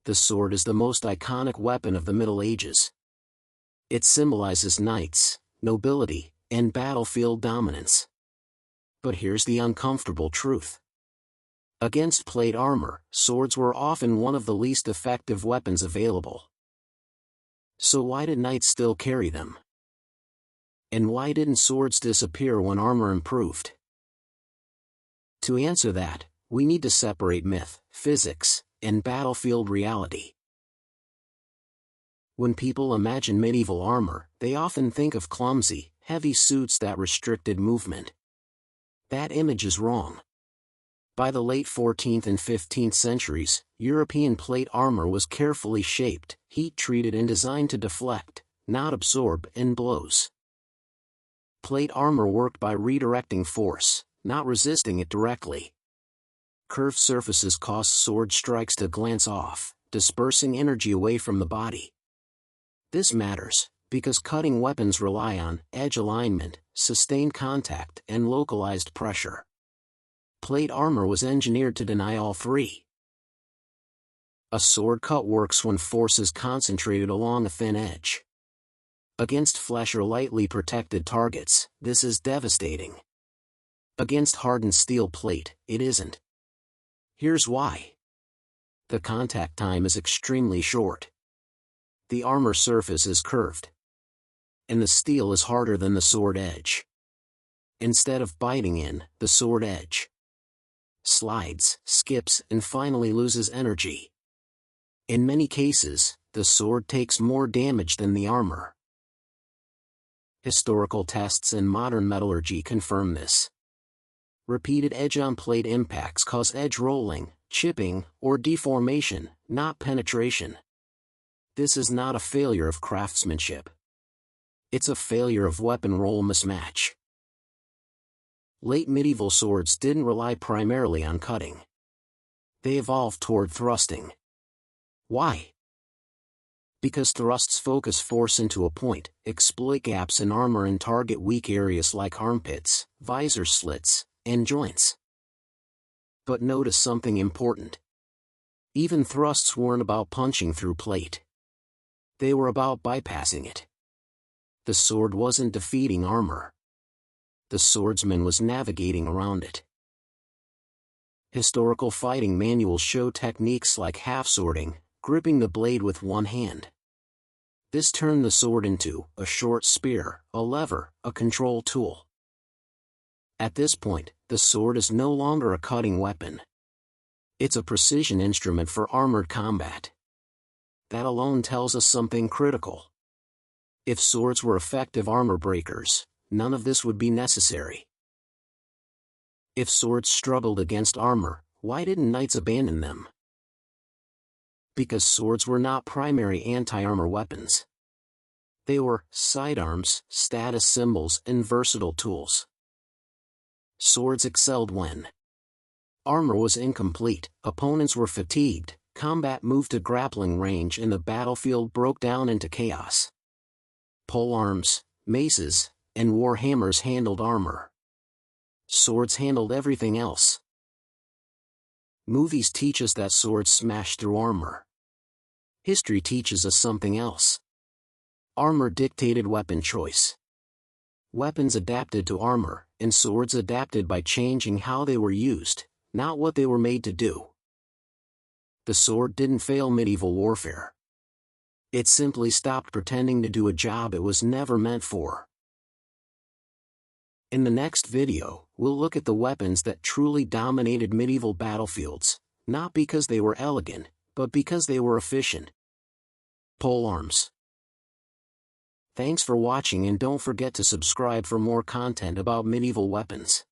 The sword is the most iconic weapon of the Middle Ages. It symbolizes knights, nobility, and battlefield dominance. But here's the uncomfortable truth. Against plate armor, swords were often one of the least effective weapons available. So why did knights still carry them? And why didn't swords disappear when armor improved? To answer that, we need to separate myth, physics, and battlefield reality. When people imagine medieval armor, they often think of clumsy, heavy suits that restricted movement. That image is wrong. By the late 14th and 15th centuries, European plate armor was carefully shaped, heat-treated and designed to deflect, not absorb, blows. Plate armor worked by redirecting force, not resisting it directly. Curved surfaces caused sword strikes to glance off, dispersing energy away from the body. This matters, because cutting weapons rely on edge alignment, sustained contact, and localized pressure. Plate armor was engineered to deny all three. A sword cut works when force is concentrated along a thin edge. Against flesh or lightly protected targets, this is devastating. Against hardened steel plate, it isn't. Here's why. The contact time is extremely short. The armor surface is curved. And the steel is harder than the sword edge. Instead of biting in, the sword edge slides, skips, and finally loses energy. In many cases, the sword takes more damage than the armor. Historical tests and modern metallurgy confirm this. Repeated edge-on-plate impacts cause edge rolling, chipping, or deformation, not penetration. This is not a failure of craftsmanship. It's a failure of weapon roll mismatch. Late medieval swords didn't rely primarily on cutting. They evolved toward thrusting. Why? Because thrusts focus force into a point, exploit gaps in armor and target weak areas like armpits, visor slits, and joints. But notice something important. Even thrusts weren't about punching through plate. They were about bypassing it. The sword wasn't defeating armor. The swordsman was navigating around it. Historical fighting manuals show techniques like half-swording, gripping the blade with one hand. This turned the sword into a short spear, a lever, a control tool. At this point, the sword is no longer a cutting weapon. It's a precision instrument for armored combat. That alone tells us something critical. If swords were effective armor breakers, none of this would be necessary. If swords struggled against armor, why didn't knights abandon them? Because swords were not primary anti-armor weapons. They were sidearms, status symbols, and versatile tools. Swords excelled when armor was incomplete, opponents were fatigued, combat moved to grappling range, and the battlefield broke down into chaos. Polearms, maces, and war hammers handled armor. Swords handled everything else. Movies teach us that swords smash through armor. History teaches us something else. Armor dictated weapon choice. Weapons adapted to armor, and swords adapted by changing how they were used, not what they were made to do. The sword didn't fail medieval warfare. It simply stopped pretending to do a job it was never meant for. In the next video, we'll look at the weapons that truly dominated medieval battlefields, not because they were elegant, but because they were efficient. Polearms. Thanks for watching, and don't forget to subscribe for more content about medieval weapons.